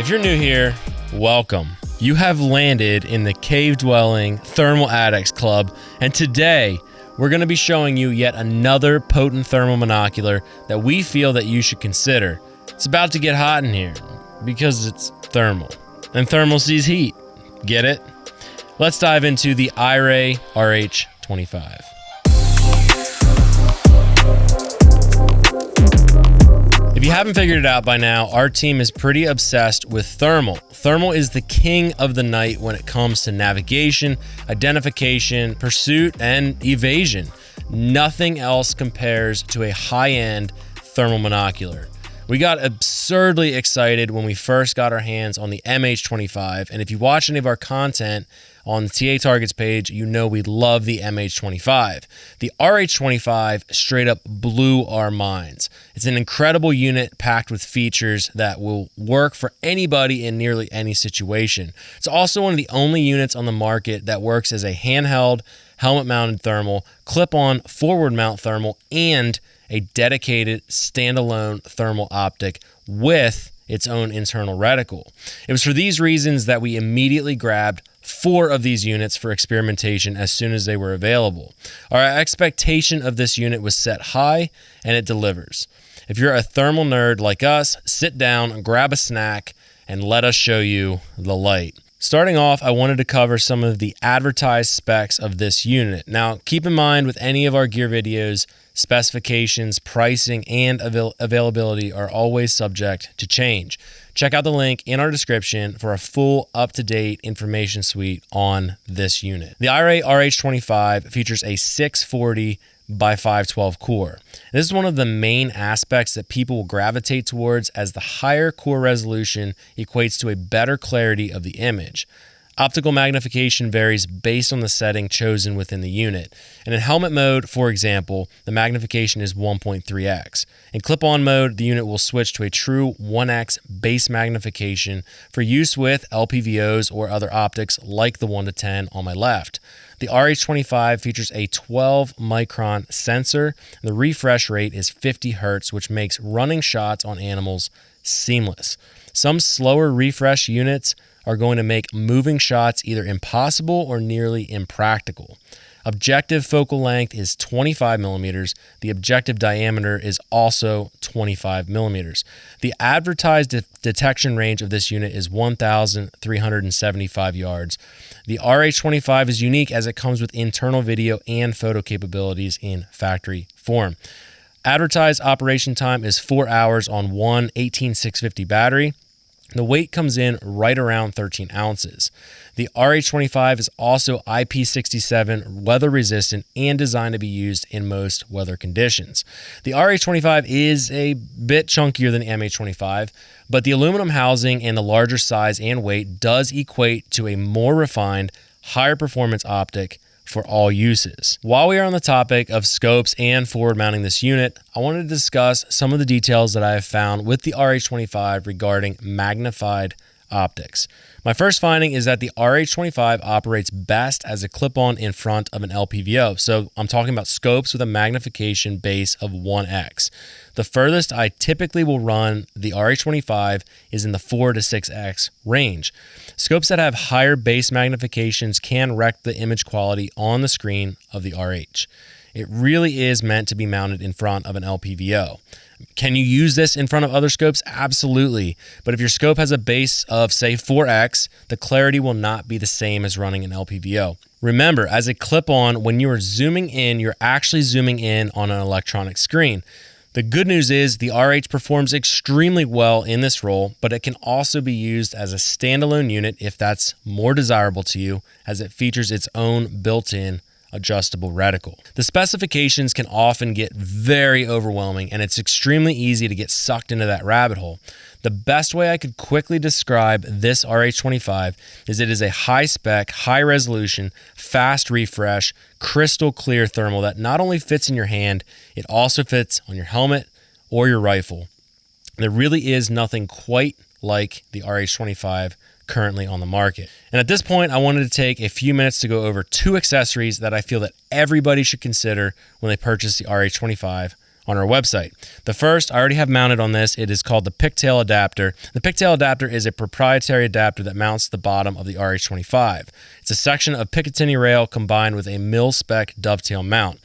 If you're new here, welcome. You have landed in the cave-dwelling thermal addicts club, and today we're going to be showing you yet another potent thermal monocular that we feel that you should consider. It's about to get hot in here because it's thermal, and thermal sees heat. Get it? Let's dive into the iRay RH25. If you haven't figured it out by now, our team is pretty obsessed with thermal. Thermal is the king of the night when it comes to navigation, identification, pursuit, and evasion. Nothing else compares to a high-end thermal monocular. We got absurdly excited when we first got our hands on the MH25, and if you watch any of our content on the TA Targets page, you know we love the MH25. The RH25 straight up blew our minds. It's an incredible unit packed with features that will work for anybody in nearly any situation. It's also one of the only units on the market that works as a handheld, helmet-mounted thermal, clip-on forward mount thermal, and a dedicated standalone thermal optic with its own internal reticle. It was for these reasons that we immediately grabbed 4 of these units for experimentation as soon as they were available. Our expectation of this unit was set high, and it delivers. If you're a thermal nerd like us, sit down, grab a snack, and let us show you the light. Starting off, I wanted to cover some of the advertised specs of this unit. Now, keep in mind with any of our gear videos, specifications, pricing, and availability are always subject to change. Check out the link in our description for a full up-to-date information suite on this unit. The iRay RH25 features a 640 by 512 core. This is one of the main aspects that people will gravitate towards, as the higher core resolution equates to a better clarity of the image. Optical magnification varies based on the setting chosen within the unit. And in helmet mode, for example, the magnification is 1.3x. In clip-on mode, the unit will switch to a true 1x base magnification for use with LPVOs or other optics like the 1-10 on my left. The RH25 features a 12 micron sensor. The refresh rate is 50 Hz, which makes running shots on animals seamless. Some slower refresh units are going to make moving shots either impossible or nearly impractical. Objective focal length is 25 millimeters. The objective diameter is also 25 millimeters. The advertised detection range of this unit is 1,375 yards. The RH25 is unique as it comes with internal video and photo capabilities in factory form. Advertised operation time is 4 hours on one 18650 battery. The weight comes in right around 13 ounces. The RH25 is also IP67 weather resistant and designed to be used in most weather conditions. The RH25 is a bit chunkier than the MH25, but the aluminum housing and the larger size and weight does equate to a more refined, higher performance optic for all uses. While we are on the topic of scopes and forward mounting this unit, I wanted to discuss some of the details that I have found with the RH25 regarding magnified optics. My first finding is that the RH25 operates best as a clip-on in front of an LPVO. So I'm talking about scopes with a magnification base of 1x. The furthest I typically will run the RH25 is in the 4 to 6x range. Scopes that have higher base magnifications can wreck the image quality on the screen of the RH. It really is meant to be mounted in front of an LPVO. Can you use this in front of other scopes? Absolutely. But if your scope has a base of, say, 4x, the clarity will not be the same as running an LPVO. Remember, as a clip-on, when you are zooming in, you're actually zooming in on an electronic screen. The good news is the RH performs extremely well in this role, but it can also be used as a standalone unit if that's more desirable to you, as it features its own built-in adjustable reticle. The specifications can often get very overwhelming, and it's extremely easy to get sucked into that rabbit hole. The best way I could quickly describe this RH25 is it is a high-spec, high-resolution, fast refresh, crystal clear thermal that not only fits in your hand, it also fits on your helmet or your rifle. There really is nothing quite like the RH25 currently on the market. And at this point, I wanted to take a few minutes to go over 2 accessories that I feel that everybody should consider when they purchase the RH25 on our website. The first I already have mounted on this. It is called the pigtail adapter. The pigtail adapter is a proprietary adapter that mounts the bottom of the RH25. It's a section of Picatinny rail combined with a mil-spec dovetail mount.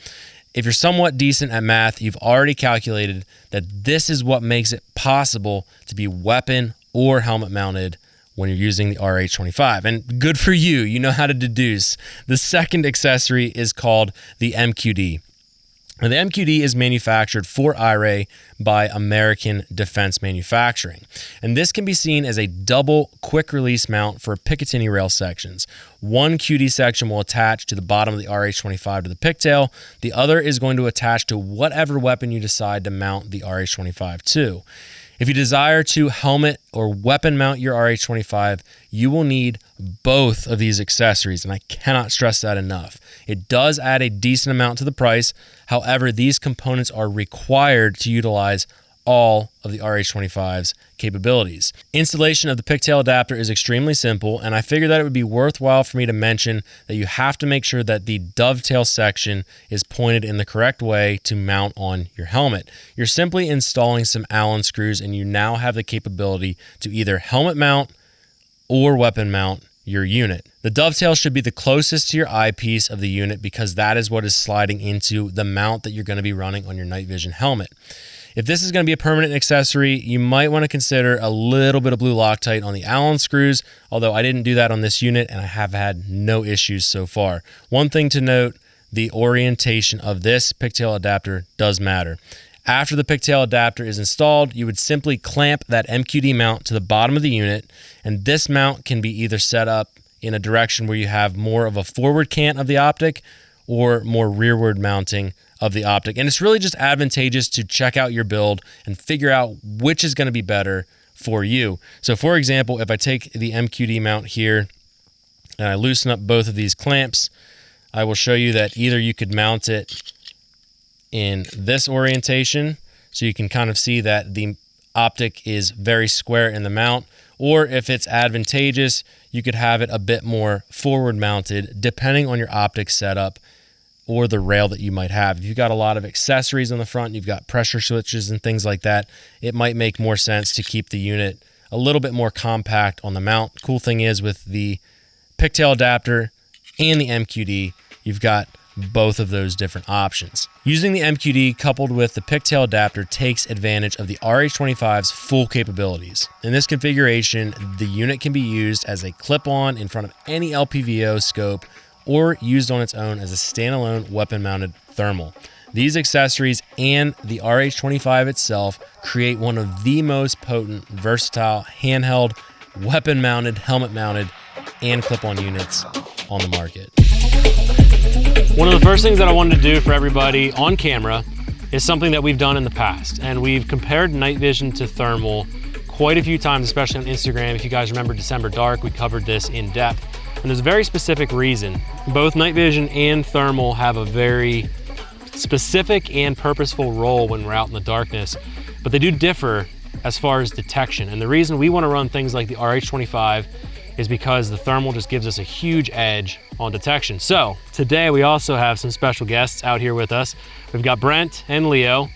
If you're somewhat decent at math, you've already calculated that this is what makes it possible to be weapon or helmet mounted when you're using the RH25. And good for you, you know how to deduce. The second accessory is called the MQD. Now, the MQD is manufactured for iRay by American Defense Manufacturing. And this can be seen as a double quick release mount for Picatinny rail sections. One QD section will attach to the bottom of the RH25 to the pigtail. The other is going to attach to whatever weapon you decide to mount the RH25 to. If you desire to helmet or weapon mount your RH25, you will need both of these accessories, and I cannot stress that enough. It does add a decent amount to the price. However, these components are required to utilize all of the RH25's capabilities. Installation of the pigtail adapter is extremely simple, and I figured that it would be worthwhile for me to mention that you have to make sure that the dovetail section is pointed in the correct way to mount on your helmet. You're simply installing some Allen screws, and you now have the capability to either helmet mount or weapon mount your unit. The dovetail should be the closest to your eyepiece of the unit because that is what is sliding into the mount that you're going to be running on your night vision helmet. If this is going to be a permanent accessory, you might want to consider a little bit of blue Loctite on the Allen screws, although I didn't do that on this unit and I have had no issues so far. One thing to note, the orientation of this pigtail adapter does matter. After the pigtail adapter is installed, you would simply clamp that MQD mount to the bottom of the unit, and this mount can be either set up in a direction where you have more of a forward cant of the optic or more rearward mounting of the optic. And it's really just advantageous to check out your build and figure out which is going to be better for you. So for example, if I take the MQD mount here and I loosen up both of these clamps, I will show you that either you could mount it in this orientation, so you can kind of see that the optic is very square in the mount, or if it's advantageous, you could have it a bit more forward mounted depending on your optic setup or the rail that you might have. If you've got a lot of accessories on the front, you've got pressure switches and things like that, it might make more sense to keep the unit a little bit more compact on the mount. Cool thing is with the pigtail adapter and the MQD, you've got both of those different options. Using the MQD coupled with the pigtail adapter takes advantage of the RH25's full capabilities. In this configuration, the unit can be used as a clip-on in front of any LPVO scope or used on its own as a standalone weapon-mounted thermal. These accessories and the RH25 itself create one of the most potent, versatile, handheld, weapon-mounted, helmet-mounted, and clip-on units on the market. One of the first things that I wanted to do for everybody on camera is something that we've done in the past, and we've compared night vision to thermal quite a few times, especially on Instagram. If you guys remember December Dark, we covered this in depth, and there's a very specific reason. Both night vision and thermal have a very specific and purposeful role when we're out in the darkness, but they do differ as far as detection. And the reason we want to run things like the RH25 is because the thermal just gives us a huge edge on detection. So today we also have some special guests out here with us. We've got Brent and Leo,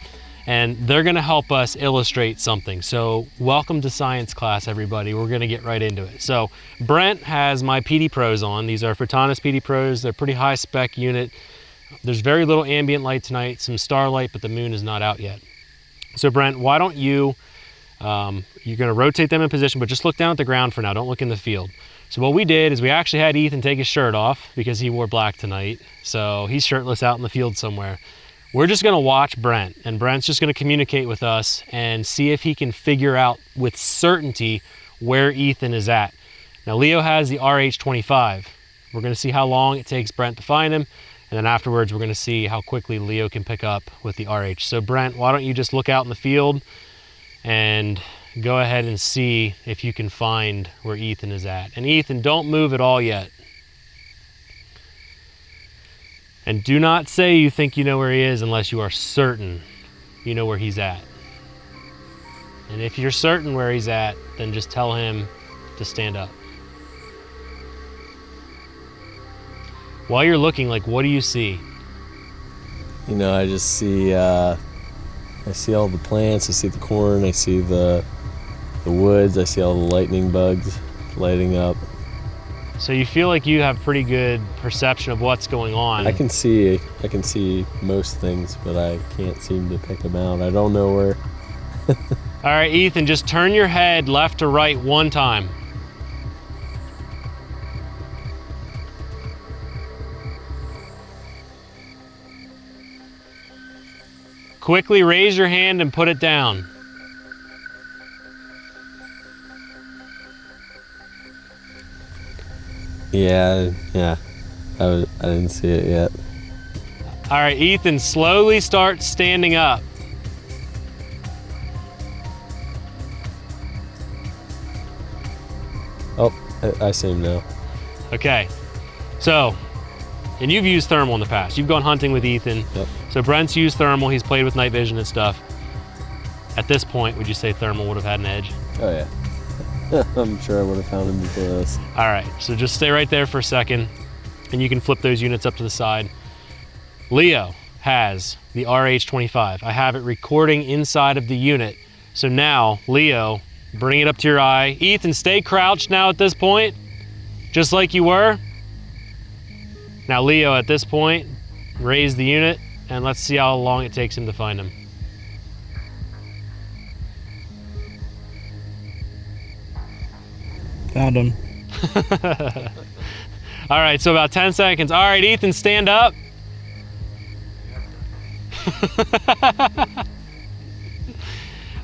and they're gonna help us illustrate something. So welcome to science class, everybody. We're gonna get right into it. So Brent has my PD Pros on. These are Furtanis PD Pros. They're a pretty high spec unit. There's very little ambient light tonight, some starlight, but the moon is not out yet. So Brent, why don't you, you're gonna rotate them in position, but just look down at the ground for now, don't look in the field. So what we did is we actually had Ethan take his shirt off because he wore black tonight. So he's shirtless out in the field somewhere. We're just gonna watch Brent, and Brent's just gonna communicate with us and see if he can figure out with certainty where Ethan is at. Now Leo has the RH25. We're gonna see how long it takes Brent to find him, and then afterwards we're gonna see how quickly Leo can pick up with the RH. So Brent, why don't you just look out in the field and go ahead and see if you can find where Ethan is at. And Ethan, don't move at all yet. And do not say you think you know where he is unless you are certain you know where he's at. And if you're certain where he's at, then just tell him to stand up. While you're looking, like, what do you see? You know, I just see I see all the plants, I see the corn, I see the woods, I see all the lightning bugs lighting up. So you feel like you have pretty good perception of what's going on. I can see most things, but I can't seem to pick them out. I don't know where. All right, Ethan, just turn your head left to right one time. Quickly raise your hand and put it down. Yeah, I didn't see it yet. All right, Ethan, slowly start standing up. Oh, I see him now. Okay, so, and you've used thermal in the past. You've gone hunting with Ethan. Yep. So Brent's used thermal, he's played with night vision and stuff. At this point, would you say thermal would have had an edge? Oh yeah. I'm sure I would have found him before this. All right, so just stay right there for a second and you can flip those units up to the side. Leo has the RH25. I have it recording inside of the unit. So now, Leo, bring it up to your eye. Ethan, stay crouched now at this point, just like you were. Now Leo, at this point, raise the unit and let's see how long it takes him to find him. Found him. All right, so about 10 seconds. All right, Ethan, stand up.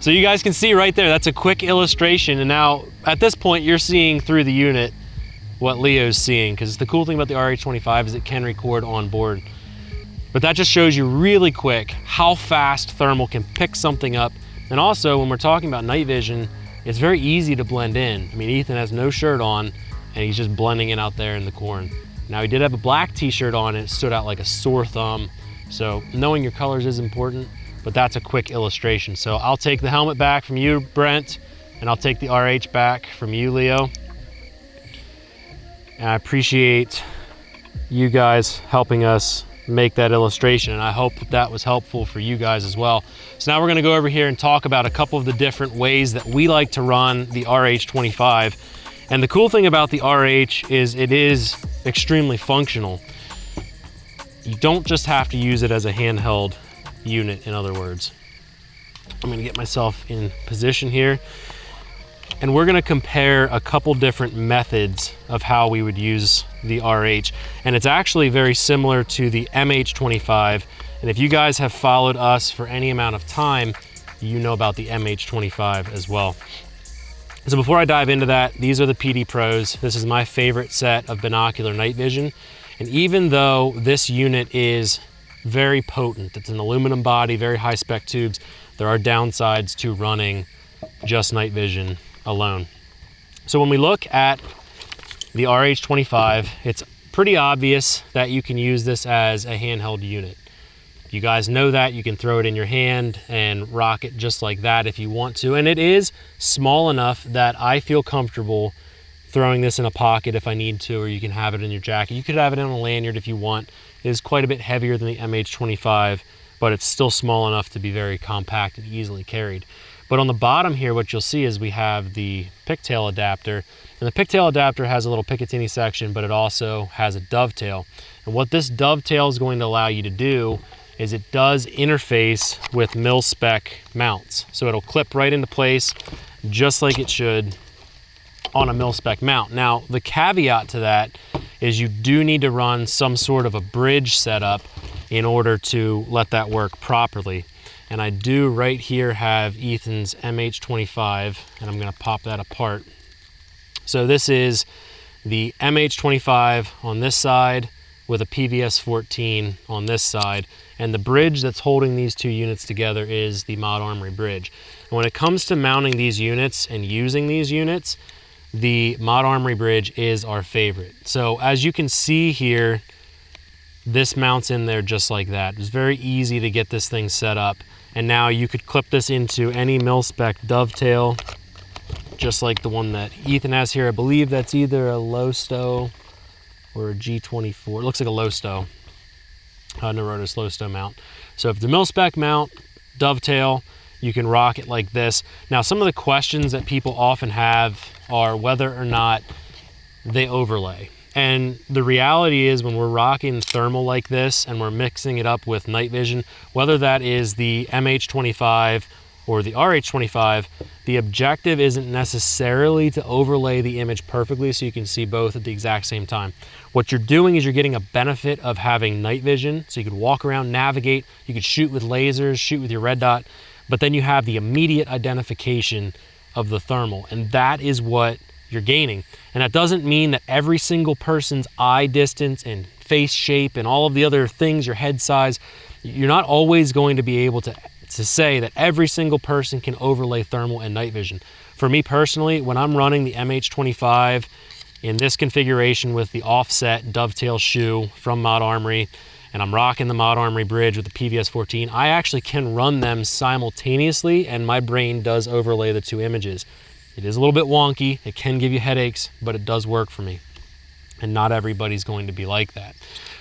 So you guys can see right there, that's a quick illustration. And now at this point, you're seeing through the unit what Leo's seeing, because the cool thing about the RH25 is it can record on board. But that just shows you really quick how fast thermal can pick something up. And also, when we're talking about night vision, it's very easy to blend in. I mean, Ethan has no shirt on and he's just blending in out there in the corn. Now he did have a black t-shirt on and it stood out like a sore thumb. So knowing your colors is important, but that's a quick illustration. So I'll take the helmet back from you, Brent, and I'll take the RH back from you, Leo. And I appreciate you guys helping us make that illustration, and I hope that that was helpful for you guys as well. So now we're gonna go over here and talk about a couple of the different ways that we like to run the RH25. And the cool thing about the RH is it is extremely functional. You don't just have to use it as a handheld unit, in other words. I'm gonna get myself in position here, and we're gonna compare a couple different methods of how we would use the RH. And it's actually very similar to the MH25. And if you guys have followed us for any amount of time, you know about the MH25 as well. So before I dive into that, these are the PD Pros. This is my favorite set of binocular night vision. And even though this unit is very potent, it's an aluminum body, very high spec tubes, there are downsides to running just night vision alone. So when we look at the RH25, it's pretty obvious that you can use this as a handheld unit. You guys know that. You can throw it in your hand and rock it just like that if you want to. And it is small enough that I feel comfortable throwing this in a pocket if I need to, or you can have it in your jacket. You could have it in a lanyard if you want. It is quite a bit heavier than the MH25, but it's still small enough to be very compact and easily carried. But on the bottom here, what you'll see is we have the pigtail adapter. And the pigtail adapter has a little Picatinny section, but it also has a dovetail. And what this dovetail is going to allow you to do is it does interface with mil-spec mounts. So it'll clip right into place just like it should on a mil-spec mount. Now, the caveat to that is you do need to run some sort of a bridge setup in order to let that work properly. And I do right here have Ethan's MH25, and I'm gonna pop that apart. So this is the MH25 on this side with a PVS 14 on this side. And the bridge that's holding these two units together is the Mod Armory bridge. And when it comes to mounting these units and using these units, the Mod Armory bridge is our favorite. So as you can see here, this mounts in there just like that. It's very easy to get this thing set up. And now you could clip this into any mil-spec dovetail, just like the one that Ethan has here. I believe that's either a low stow or a G24. It looks like a low stow, Neurotis low stow mount. So if the mil-spec mount dovetail. You can rock it like this. Now, some of the questions that people often have are whether or not they overlay. And the reality is, when we're rocking thermal like this and we're mixing it up with night vision, whether that is the MH25 or the RH25, the objective isn't necessarily to overlay the image perfectly so you can see both at the exact same time. What you're doing is you're getting a benefit of having night vision, so you could walk around, navigate, you could shoot with lasers, shoot with your red dot, but then you have the immediate identification of the thermal, and that is what you're gaining. And that doesn't mean that every single person's eye distance and face shape and all of the other things, your head size, you're not always going to be able to say that every single person can overlay thermal and night vision. For me personally, when I'm running the MH25 in this configuration with the offset dovetail shoe from Mod Armory, and I'm rocking the Mod Armory bridge with the PVS-14, I actually can run them simultaneously, and my brain does overlay the two images. It is a little bit wonky, it can give you headaches, but it does work for me. And not everybody's going to be like that.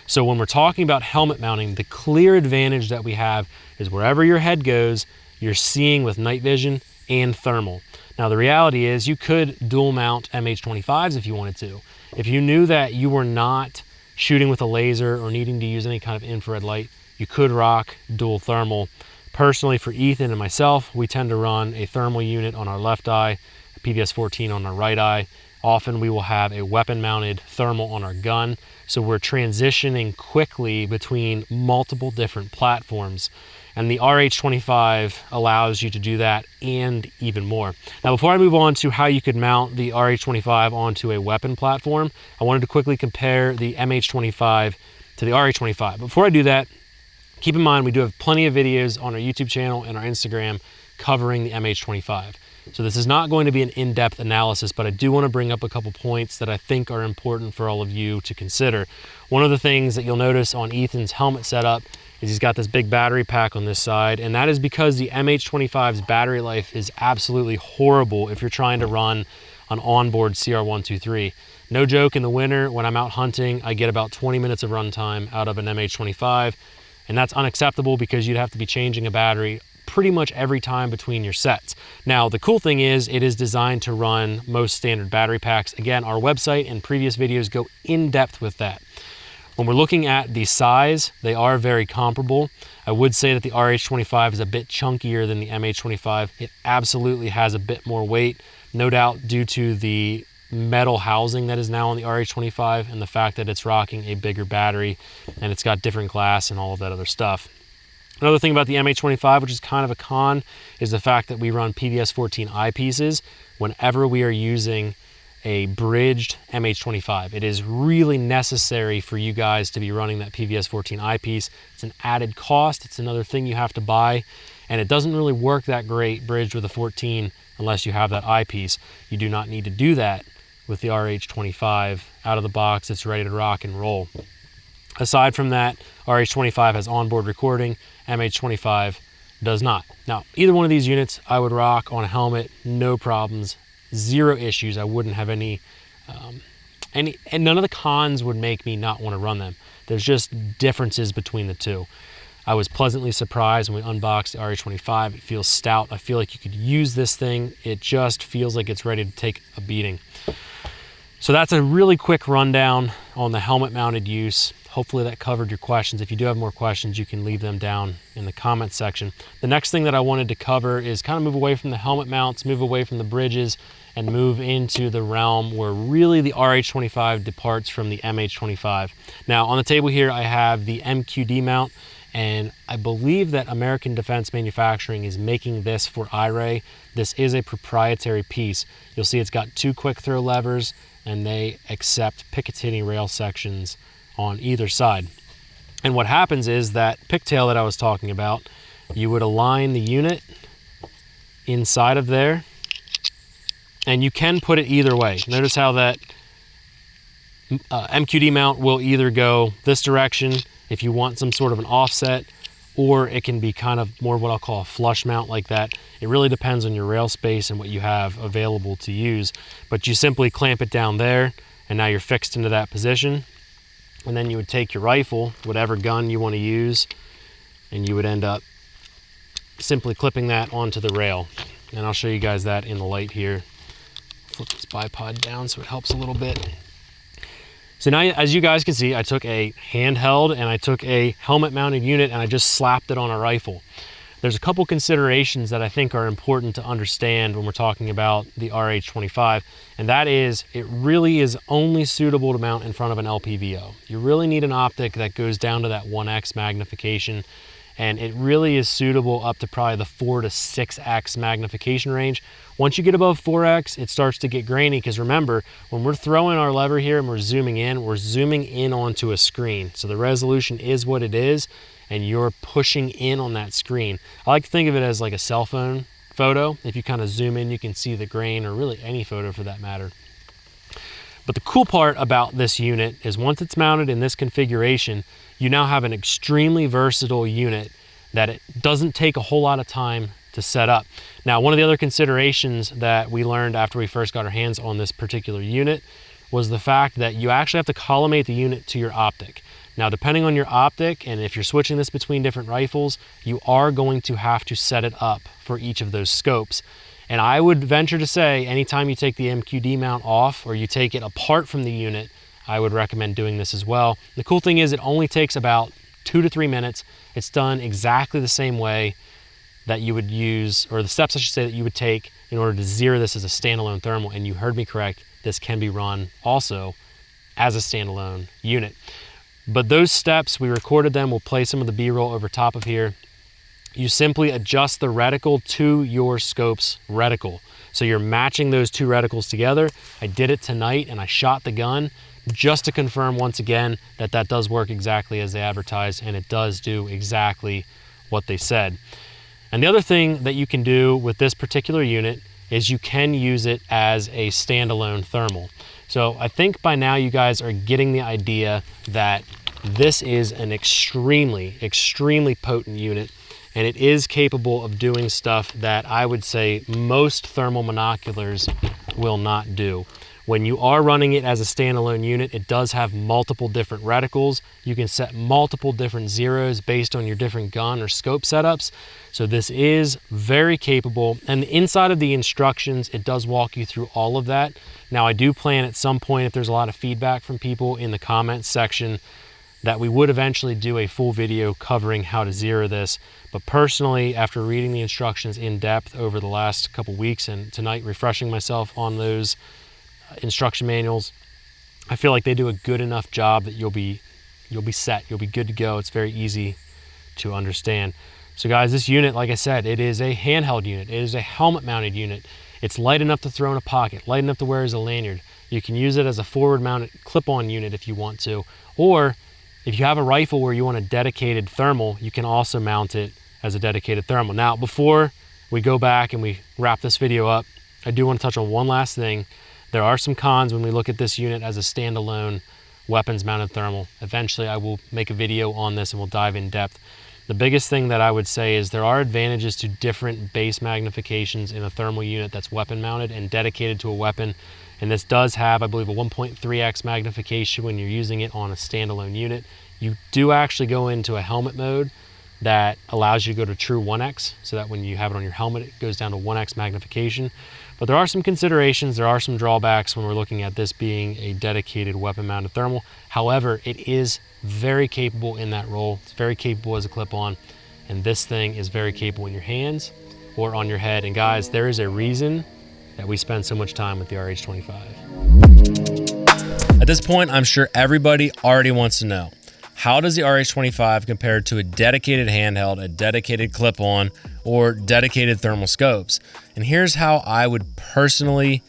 So when we're talking about helmet mounting, the clear advantage that we have is wherever your head goes, you're seeing with night vision and thermal. Now the reality is you could dual mount MH25s if you wanted to. If you knew that you were not shooting with a laser or needing to use any kind of infrared light, you could rock dual thermal. Personally, for Ethan and myself, we tend to run a thermal unit on our left eye, a PVS-14 on our right eye. Often we will have a weapon mounted thermal on our gun. So we're transitioning quickly between multiple different platforms. And the RH25 allows you to do that and even more. Now, before I move on to how you could mount the RH25 onto a weapon platform, I wanted to quickly compare the MH25 to the RH25. Before I do that, keep in mind we do have plenty of videos on our YouTube channel and our Instagram covering the MH25. So this is not going to be an in-depth analysis, but I do want to bring up a couple points that I think are important for all of you to consider. One of the things that you'll notice on Ethan's helmet setup is he's got this big battery pack on this side, and that is because the MH25's battery life is absolutely horrible if you're trying to run an onboard CR123. No joke, in the winter when I'm out hunting, I get about 20 minutes of runtime out of an MH25, and that's unacceptable because you'd have to be changing a battery pretty much every time between your sets. Now, the cool thing is it is designed to run most standard battery packs. Again, our website and previous videos go in depth with that. When we're looking at the size, they are very comparable. I would say that the RH25 is a bit chunkier than the MH25. It absolutely has a bit more weight, no doubt due to the metal housing that is now on the RH25 and the fact that it's rocking a bigger battery and it's got different glass and all of that other stuff. Another thing about the MH25, which is kind of a con, is the fact that we run PVS-14 eyepieces whenever we are using a bridged MH25. It is really necessary for you guys to be running that PVS-14 eyepiece. It's an added cost. It's another thing you have to buy, and it doesn't really work that great bridged with a 14 unless you have that eyepiece. You do not need to do that with the RH25 out of the box. It's ready to rock and roll. Aside from that, RH25 has onboard recording, MH25 does not. Now, either one of these units I would rock on a helmet, no problems, zero issues. I wouldn't have any, and none of the cons would make me not want to run them. There's just differences between the two. I was pleasantly surprised when we unboxed the RH25. It feels stout. I feel like you could use this thing. It just feels like it's ready to take a beating. So that's a really quick rundown on the helmet mounted use. Hopefully that covered your questions. If you do have more questions, you can leave them down in the comments section. The next thing that I wanted to cover is kind of move away from the helmet mounts, move away from the bridges, and move into the realm where really the RH25 departs from the MH25. Now on the table here, I have the MQD mount, and I believe that American Defense Manufacturing is making this for iRay. This is a proprietary piece. You'll see it's got two quick throw levers, and they accept Picatinny rail sections on either side. And what happens is that pigtail that I was talking about, you would align the unit inside of there, and you can put it either way. Notice how that MQD mount will either go this direction if you want some sort of an offset, or it can be kind of more what I'll call a flush mount like that. It really depends on your rail space and what you have available to use. But you simply clamp it down there, and now you're fixed into that position. And then you would take your rifle, whatever gun you want to use, and you would end up simply clipping that onto the rail. And I'll show you guys that in the light here. Flip this bipod down so it helps a little bit. So now, as you guys can see, I took a handheld and I took a helmet mounted unit and I just slapped it on a rifle. There's a couple considerations that I think are important to understand when we're talking about the RH25, and that is it really is only suitable to mount in front of an LPVO. You really need an optic that goes down to that 1x magnification, and it really is suitable up to probably the 4 to 6x magnification range. Once you get above 4x, it starts to get grainy, because remember, when we're throwing our lever here and we're zooming in onto a screen. So the resolution is what it is, and you're pushing in on that screen. I like to think of it as like a cell phone photo. If you kind of zoom in, you can see the grain, or really any photo for that matter. But the cool part about this unit is once it's mounted in this configuration, you now have an extremely versatile unit that it doesn't take a whole lot of time to set up. Now, one of the other considerations that we learned after we first got our hands on this particular unit was the fact that you actually have to collimate the unit to your optic. Now, depending on your optic, and if you're switching this between different rifles, you are going to have to set it up for each of those scopes. And I would venture to say, anytime you take the MQD mount off or you take it apart from the unit, I would recommend doing this as well. The cool thing is it only takes about 2 to 3 minutes. It's done exactly the same way that you would use, or the steps I should say, that you would take in order to zero this as a standalone thermal. And you heard me correct, this can be run also as a standalone unit. But those steps, we recorded them. We'll play some of the B-roll over top of here. You simply adjust the reticle to your scope's reticle. So you're matching those two reticles together. I did it tonight and I shot the gun just to confirm once again that that does work exactly as they advertised, and it does do exactly what they said. And the other thing that you can do with this particular unit is you can use it as a standalone thermal. So I think by now you guys are getting the idea that this is an extremely, extremely potent unit, and it is capable of doing stuff that I would say most thermal monoculars will not do. When you are running it as a standalone unit, it does have multiple different reticles. You can set multiple different zeros based on your different gun or scope setups. So this is very capable. And inside of the instructions, it does walk you through all of that. Now, I do plan at some point, if there's a lot of feedback from people in the comments section, that we would eventually do a full video covering how to zero this. But personally, after reading the instructions in depth over the last couple weeks and tonight refreshing myself on those instruction manuals, I feel like they do a good enough job that you'll be set, you'll be good to go. It's very easy to understand. So guys, this unit, like I said, it is a handheld unit. It is a helmet mounted unit. It's light enough to throw in a pocket, light enough to wear as a lanyard. You can use it as a forward mounted clip-on unit if you want to, or if you have a rifle where you want a dedicated thermal, you can also mount it as a dedicated thermal. Now, before we go back and we wrap this video up, I do want to touch on one last thing. There are some cons when we look at this unit as a standalone weapons mounted thermal. Eventually I will make a video on this and we'll dive in depth. The biggest thing that I would say is there are advantages to different base magnifications in a thermal unit that's weapon mounted and dedicated to a weapon. And this does have, I believe, a 1.3x magnification when you're using it on a standalone unit. You do actually go into a helmet mode that allows you to go to true 1x, so that when you have it on your helmet, it goes down to 1x magnification. But there are some considerations, there are some drawbacks when we're looking at this being a dedicated weapon mounted thermal. However, it is very capable in that role. It's very capable as a clip-on, and this thing is very capable in your hands or on your head. And guys, there is a reason that we spend so much time with the RH25. At this point, I'm sure everybody already wants to know, how does the RH25 compare to a dedicated handheld, a dedicated clip-on, or dedicated thermal scopes? And here's how I would personally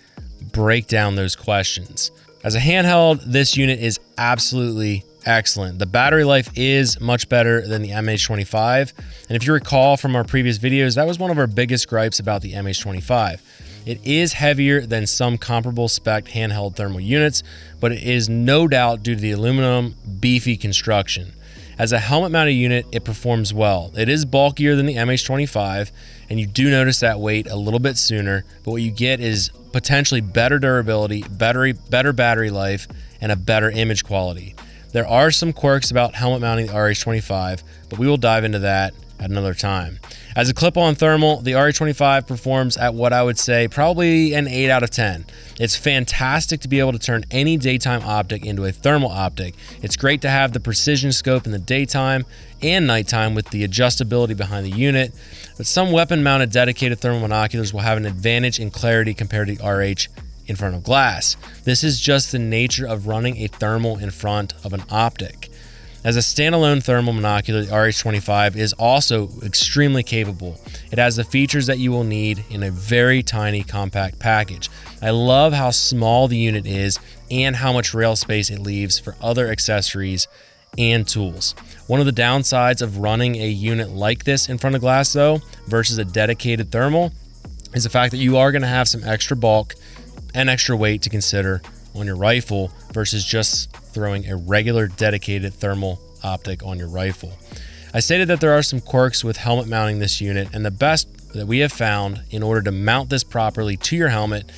break down those questions. As a handheld, this unit is absolutely excellent. The battery life is much better than the MH25. And if you recall from our previous videos, that was one of our biggest gripes about the MH25. It is heavier than some comparable spec handheld thermal units, but it is no doubt due to the aluminum beefy construction. As a helmet mounted unit, it performs well. It is bulkier than the MH25, and you do notice that weight a little bit sooner, but what you get is potentially better durability, better battery life, and a better image quality. There are some quirks about helmet mounting the RH25, but we will dive into that at another time. As a clip-on thermal, the RH25 performs at what I would say probably an 8 out of 10. It's fantastic to be able to turn any daytime optic into a thermal optic. It's great to have the precision scope in the daytime and nighttime with the adjustability behind the unit, but some weapon-mounted dedicated thermal binoculars will have an advantage in clarity compared to the RH in front of glass. This is just the nature of running a thermal in front of an optic. As a standalone thermal binocular, the RH25 is also extremely capable. It has the features that you will need in a very tiny compact package. I love how small the unit is and how much rail space it leaves for other accessories and tools. One of the downsides of running a unit like this in front of glass though, versus a dedicated thermal, is the fact that you are going to have some extra bulk and extra weight to consider on your rifle versus just throwing a regular dedicated thermal optic on your rifle. I stated that there are some quirks with helmet mounting this unit, and the best that we have found in order to mount this properly to your helmet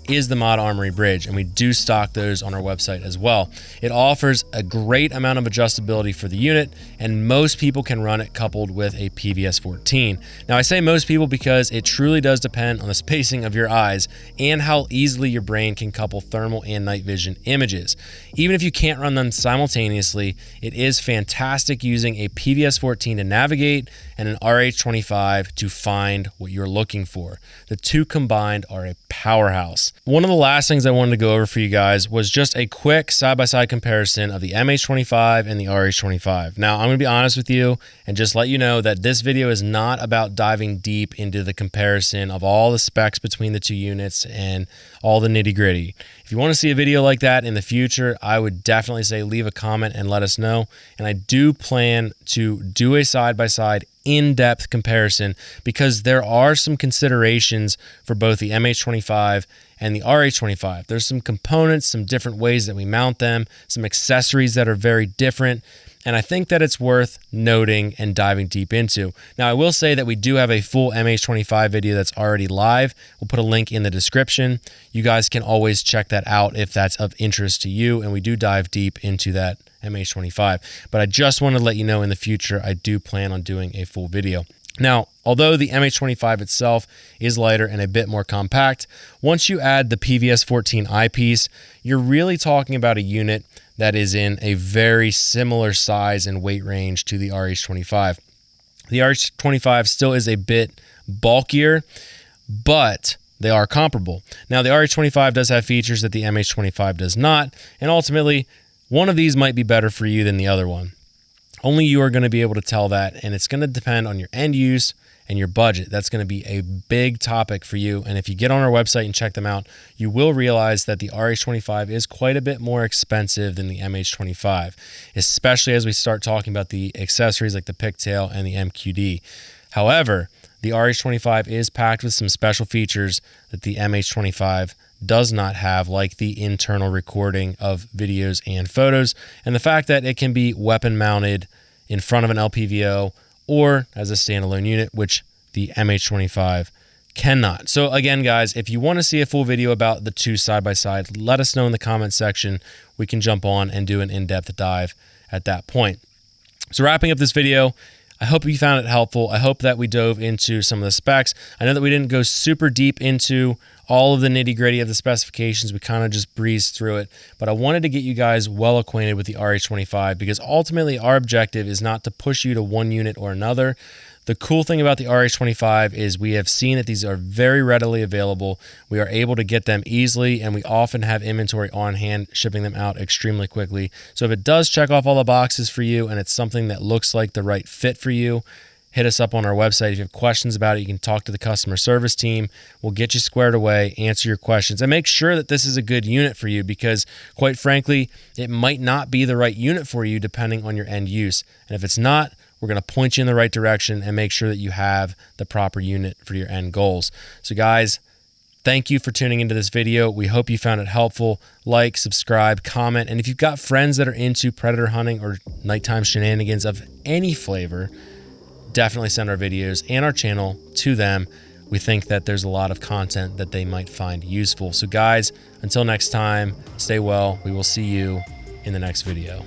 is the Mod Armory bridge, and we do stock those on our website as well. It offers a great amount of adjustability for the unit, and most people can run it coupled with a PVS-14. Now I say most people because it truly does depend on the spacing of your eyes and how easily your brain can couple thermal and night vision images. Even if you can't run them simultaneously, it is fantastic using a PVS-14 to navigate and an RH25 to find what you're looking for. The two combined are a powerhouse. One of the last things I wanted to go over for you guys was just a quick side-by-side comparison of the MH25 and the RH25. Now, I'm going to be honest with you and just let you know that this video is not about diving deep into the comparison of all the specs between the two units and all the nitty-gritty. If you want to see a video like that in the future, I would definitely say leave a comment and let us know. And I do plan to do a side-by-side in-depth comparison because there are some considerations for both the MH25 and the RH25. There's some components, some different ways that we mount them, some accessories that are very different, and I think that it's worth noting and diving deep into. Now, I will say that we do have a full MH25 video that's already live. We'll put a link in the description. You guys can always check that out if that's of interest to you, and we do dive deep into that MH25. But I just want to let you know in the future, I do plan on doing a full video. Now, although the MH25 itself is lighter and a bit more compact, once you add the PVS-14 eyepiece, you're really talking about a unit that is in a very similar size and weight range to the RH25. The RH25 still is a bit bulkier, but they are comparable. Now, the RH25 does have features that the MH25 does not, and ultimately, one of these might be better for you than the other one. Only you are going to be able to tell that, and it's going to depend on your end use and your budget. That's going to be a big topic for you, and if you get on our website and check them out, you will realize that the RH25 is quite a bit more expensive than the MH25, especially as we start talking about the accessories like the pigtail and the MQD. However, the RH25 is packed with some special features that the MH25 does not have, like the internal recording of videos and photos, and the fact that it can be weapon mounted in front of an LPVO or as a standalone unit, which the MH25 cannot. So again, guys, if you want to see a full video about the two side by side, let us know in the comments section. We can jump on and do an in-depth dive at that point. So wrapping up this video, I hope you found it helpful. I hope that we dove into some of the specs. I know that we didn't go super deep into all of the nitty-gritty of the specifications. We kind of just breezed through it, but I wanted to get you guys well acquainted with the RH25 because ultimately our objective is not to push you to one unit or another. The cool thing about the RH25 is we have seen that these are very readily available. We are able to get them easily, and we often have inventory on hand, shipping them out extremely quickly. So if it does check off all the boxes for you and it's something that looks like the right fit for you, hit us up on our website. If you have questions about it, you can talk to the customer service team. We'll get you squared away, answer your questions, and make sure that this is a good unit for you because, quite frankly, it might not be the right unit for you depending on your end use. And if it's not, we're going to point you in the right direction and make sure that you have the proper unit for your end goals. So guys, thank you for tuning into this video. We hope you found it helpful. Like, subscribe, comment, and if you've got friends that are into predator hunting or nighttime shenanigans of any flavor, definitely send our videos and our channel to them. We think that there's a lot of content that they might find useful. So guys, until next time, stay well. We will see you in the next video.